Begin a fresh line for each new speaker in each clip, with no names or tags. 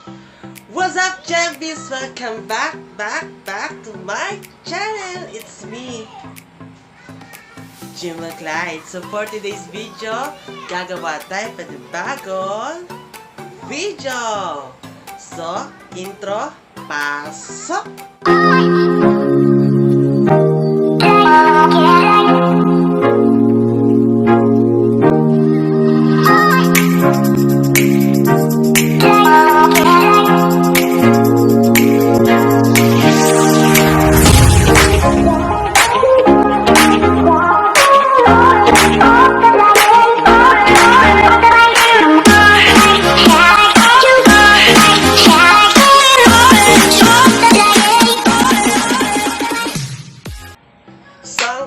What's up, Jembies? Welcome back to my channel. It's me, Jemuel Clyde. So for today's video, gagawa tayo panibagong video. So, intro, pasok!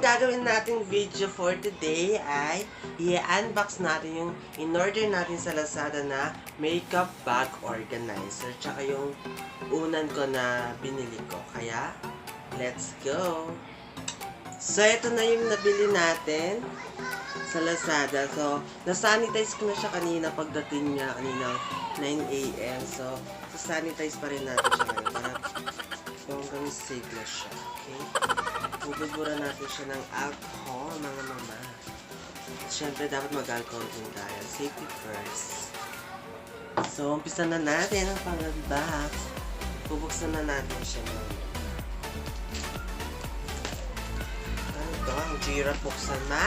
Gagawin natin video for today ay i-unbox natin yung in-order natin sa Lazada na makeup bag organizer, tsaka yung unan ko na binili ko. Kaya, let's go! So, ito na yung nabili natin sa Lazada. So, na-sanitize ko na siya kanina pagdating niya, kanina 9 AM. So, sanitize pa rin natin siya ngayon para hanggang safe na siya. Okay? Bubura natin siya ng alcohol, mga mama. Siyempre, dapat mag-alcohol din tayo. Safety first. So, umpisa na natin ang pang-unbox. Bubuksan na natin siya ngayon. Ano ito? Ang giraffe buksan na.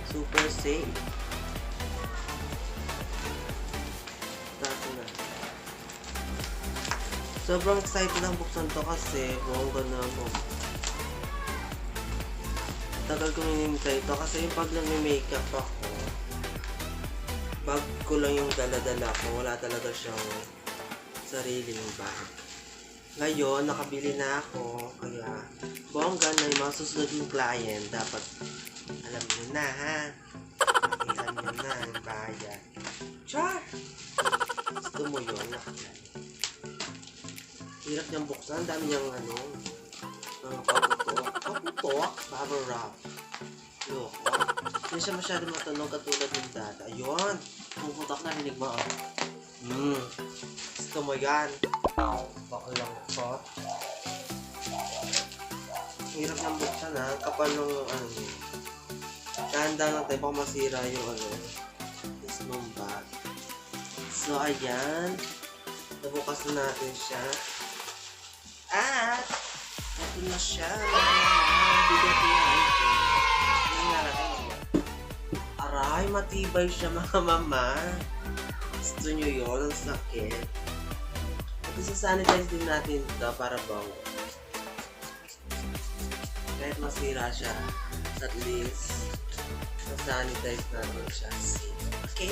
Super safe. Tato na. Sobrang excited lang buksan to kasi bongga na mo. Tagal ko hinintay ito kasi yung pag nag-makeup ako, bag ko lang yung dala-dala ko, wala talaga siyang sariling bag. Ngayon, nakabili na ako, kaya bongga na yung mga susunod yung client, dapat alam nyo na ha, pakihan nyo na yung bayan. Char! Gusto mo yun, nakakaya. Hirap niyang buksan, dami niyang mga paputok, bubble wrap. Look, hindi siya masyado matunog katulad ng data. Ayun, puputok na, rinig mo. Gusto mo yan. Baka lang ko. Hirap niyang buksan ha, kapal nung tanda lang tayo, baka masira yung ismong bag. So, ayan. Nabukas na natin siya. At ito na siya. Bigat yan. Aray, matibay siya mga mama. Gusto nyo yun? Ang sakit. At isa-sanitize din natin ito para bango. Kahit masira siya, at least sa-sanitize natin siya. Okay?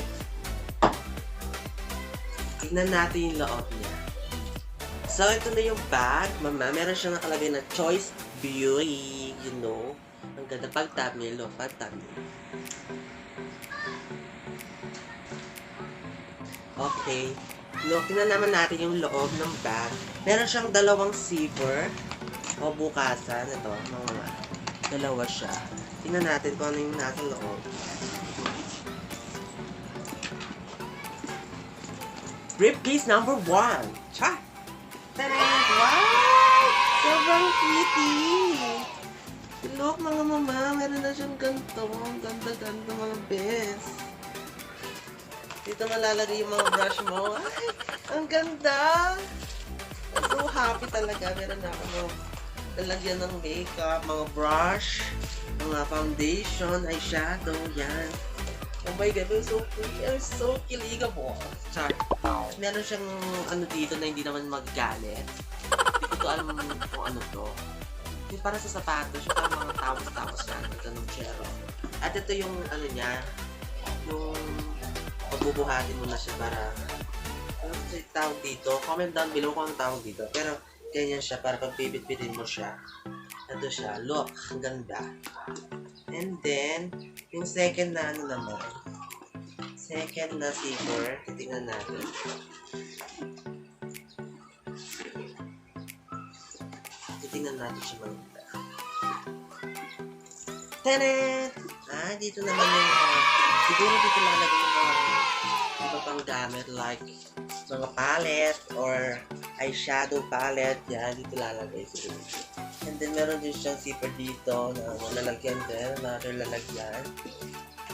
Tignan natin yung loob niya. So, ito na yung bag, mama. Meron siyang nakalagay na Choice Beauty, you know. Ang ganda pag-thumbnail, no? Pag-thumbnail. Okay. Look, tingnan naman natin yung loob ng bag. Meron siyang dalawang zipper o bukasan. Ito, mga dalawa siya. Tingnan natin kung ano yung nasa loob. Briefcase number 1. Cha! Tada! Wow! Sobrang pretty! Look mga mama, meron na siyang ganito. Ang ganda-ganda mga best. Dito malalagay yung mga brush mo. Ay! Ang ganda! I'm so happy talaga. Meron na ako lalagyan ng makeup, mga brush, mga foundation, eyeshadow, yan. Oh my God, I'm so pretty. I'm so kiligable. Char. Meron siyang dito na hindi naman magagalit. Hindi ko to alam kung ano to. Yung para sa sapatos, yung parang mga tapos-tapos yan. Ganun chero. At ito yung niya, yung pagbubuhatin mo na siya para ano yung tawag dito. Comment down below kung ang tawag dito. Pero ganyan siya para pag bibit-bitin mo siya. Ito siya. Look, ang ganda. And then, yung second na naman. Second na zipper. Titingnan natin. Titingnan natin siya maganda. Tanan! Dito naman yung siguro dito lalagay yung mga iba pang gamit like mga palette or eyeshadow palette. Yan, dito lalagay siguro. And then, meron din siyang zipper dito na lalagyan din. Another lalagyan.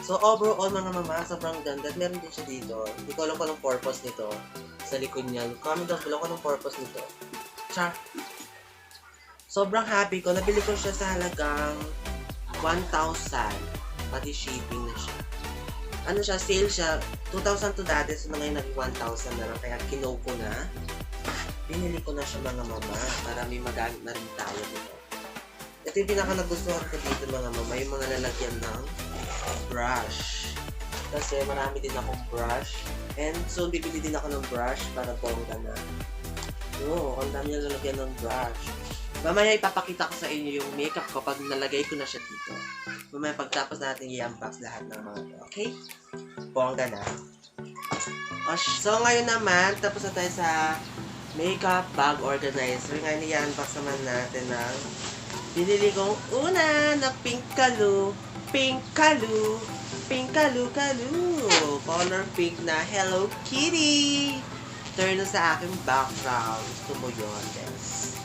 So, overall, mga mama, sobrang ganda. Meron din siya dito. Hindi ko alam kung anong purpose nito. Sa likod niya. Comment down below kung anong purpose nito. Char! Sobrang happy ko. Nabili ko siya sa halagang 1,000. Pati shipping na siya. Ano siya, sale siya. 2,000 to dati. So, ngayon naging 1,000 na lang. Kaya kinuha ko na. Binili ko na siya mga mama. Para may magamit na rin tayo dito. Ito yung pinaka-nagustuhan ko dito mga mama. Yung mga lalagyan ng brush. Kasi marami din akong brush. And soon bibili din ako ng brush para bongga na. Oo, ang dami na lalagyan ng brush. Mamaya ipapakita ko sa inyo yung makeup ko pag nalagay ko na siya dito. Mamaya pagtapos natin i-unbox lahat ng mga ito. Okay? Bongga na. So ngayon naman, tapos na tayo sa makeup bag organizer. Ngayon i-unbox naman natin ng binili kong una na pink kalu. Pink kalu. Pink kalu-kalu. Color pink na Hello Kitty. Turn sa aking background. Gusto mo yun, guys.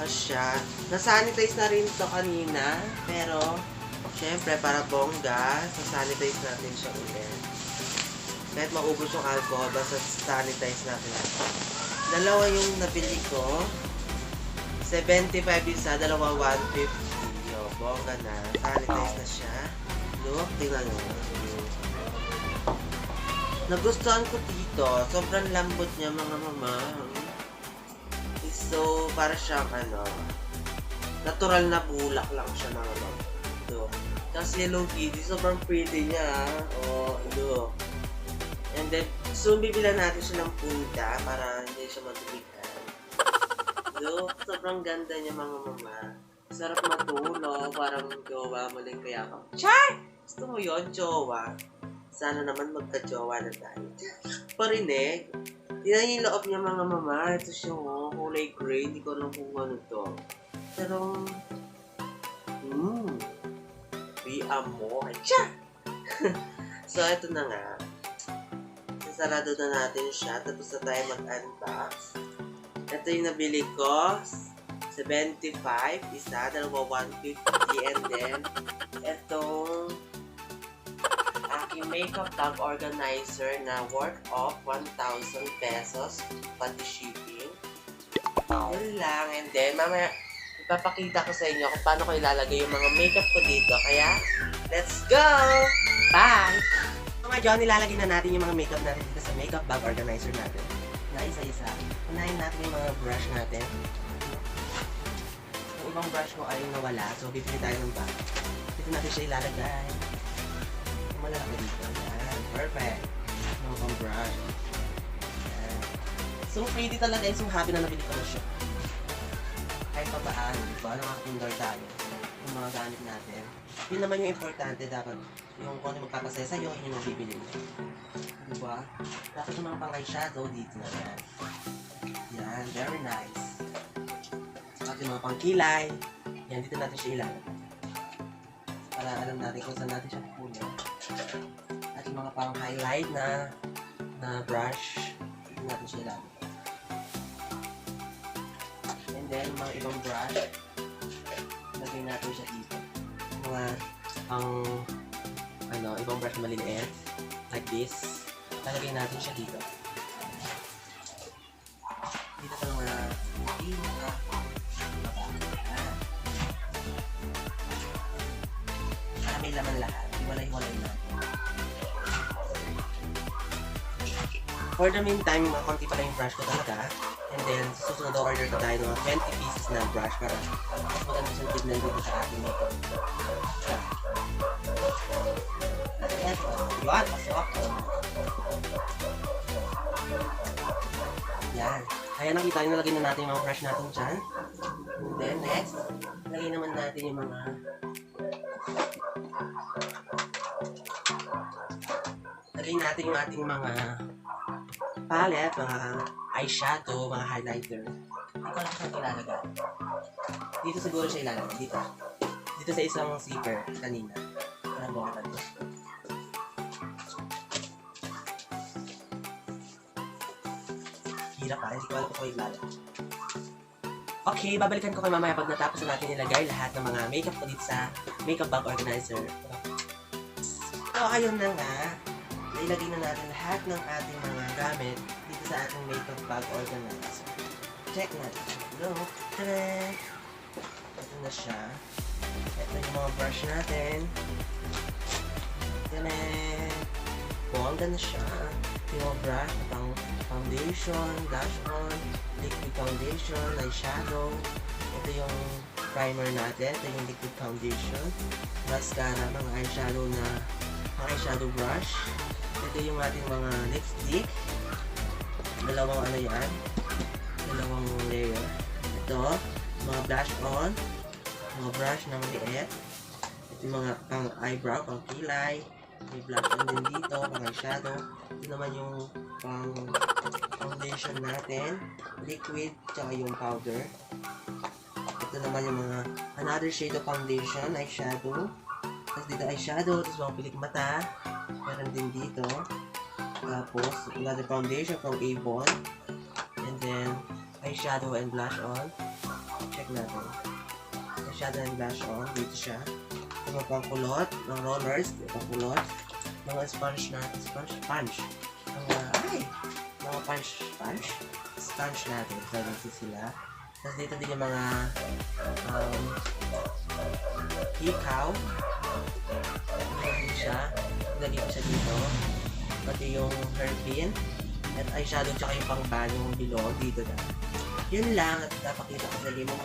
Asya. Na-sanitize na rin to kanina. Pero, syempre, para bongga, sa-sanitize natin siya ulit. Kahit maubos yung alcohol, basta sanitize natin. Dalawa yung nabili ko. 75 isa, dalawa 150. O, bongga na. Sanitize na siya. Look, tingnan nyo. Nagustuhan ko dito. Sobrang lambot niya, mga mama. So, para siyang natural na bulak lang siya, mga mama. Ito. Tapos Hello Kitty, sobrang pretty niya. O, ito. And then, soon bibilan natin siya ng punta para hindi siya matubigan. Ito, sobrang ganda niya, mga mama. Sarap matulog, parang jowa mo din kaya ako. Char! Gusto mo yun, jowa? Sana naman magka-jowa na tayo. Parinig. Tingnan yung loob niya, mga mama. Ito siya, kulay gray. Hindi ko alam kung ano to. Pero, be amoy. Char! So, ito na nga. Sasarado na natin siya. Tapos na tayo mag-unbox. Ito yung nabili ko. 75 isa, dalawa 150, and then itong aking makeup bag organizer na worth of 1,000 pesos pati shipping. Yun lang, and then mamaya ipapakita ko sa inyo kung paano ko ilalagay yung mga makeup ko dito, kaya let's go! Bye! Mga John, ilalagay na natin yung mga makeup natin dito sa makeup bag organizer natin na isa-isa. Unahin natin yung mga brush natin. Yung ibang brush ko ay nawala, so bibili tayo ng bag. Dito natin siya ilalagay. Yung malalaki dito. Yan, perfect. Yung ibang brush. Yan. So pretty talaga yun. So happy na nabili ko na siya. Kahit pa baan, diba? Nakakindor tayo. Yung mga gamit natin. Yun naman yung importante. Dapat yung kung ano magpapasaya sa'yo, yun yung bibili mo. Diba? Dapat yung mga pang-eyeshadow dito na yan. Yan, very nice. At yung mga pangkilay, yan, dito natin siya ilalagay. Para alam natin kung saan natin siya pupunin. At yung mga pang-highlight na brush, dito natin siya ilalagay. And then, mga ibang brush, lagay natin siya dito. Mga ibang brush na maliliit, like this, lalagay natin siya dito. Dito sa mga may laman lahat. Iwalay-walay na. For the meantime, mga konti pala yung brush ko talaga. And then, susunod na order ko tayo ng 20 pieces na brush para mas maganda siyang tignan dito sa ating makeup. At eto, yun, pasok. Yan. Kaya nakita nyo, nalagay na natin yung mga brush natin dyan. And then, next, lagay naman natin yung mga lagay natin yung ating mga palette, mga eyeshadow, mga highlighter. Hindi ko lang siya ilalagay. Dito siguro siya ilalagay. Dito. Dito sa isang zipper kanina. Parang buka ka dito. hirap pa. Hindi ko alam kung may lala. Okay, babalikan ko kayo mamaya pag natapos na natin ilagay lahat ng mga makeup ko dito sa makeup bag organizer. So, ayun na nga. Nailagay na natin lahat ng ating mga gamit dito sa ating makeup bag organizer. Check natin. Look. Tada! Ito na siya. Ito yung mga brush natin. Tada! Bongga na siya. Yung mga brush, pang foundation, blush on, liquid foundation, eyeshadow. Ito yung primer natin. Ito yung liquid foundation. Mascara, mga eyeshadow na eyeshadow brush. Ito yung ating mga lipstick. Dalawang ano yan. Dalawang layer. Ito, mga blush on. Mga brush na maliit. Ito yung mga pang eyebrow, pang kilay. May blush on din dito, pang eyeshadow. Ito naman yung pang foundation natin. Liquid, tsaka yung powder. Ito naman yung mga another shade of foundation, eyeshadow. Tapos dito eyeshadow, tapos mga pilik mata. Meron din dito. Tapos, another foundation from Avon. And then, eyeshadow and blush on. Check natin. Eyeshadow and blush on. Dito siya. Mga pangkulot, mga rollers, pangkulot. Mga sponge na, sponge. Mga sponge natin. Dito sila. Tapos dito din yung mga hikaw. Dito siya. Lagay ko siya dito. Pati yung hairpin. At eyeshadow tsaka yung pang-ban yung below. Dito na. Yun lang. At napakita ko sa limo.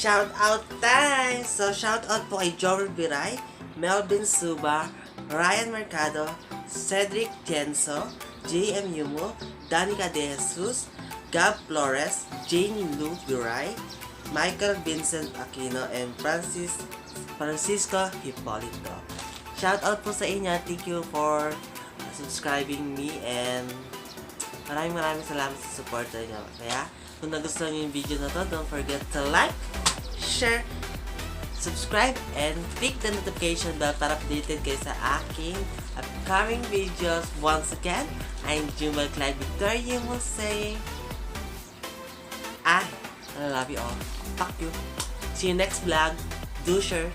Shout out time! So, shout out po kay Joel Biray, Melvin Suba, Ryan Mercado, Cedric Tienzo, J.M. Yumo, Danica De Jesus, Gab Flores, Janie Lou Biray, Michael Vincent Aquino, and Francisco Hipolito. Shout out po sa inyo. Thank you for subscribing me and maraming salamat sa supporter nyo. Kaya, kung nagustuhan nyo yung video na to, don't forget to like, share, subscribe, and click the notification bell para updated kayo sa aking upcoming videos. Once again, I'm Jemuel Clyde Victoria will say, I love you all. Fuck you. See you next vlog. Do share.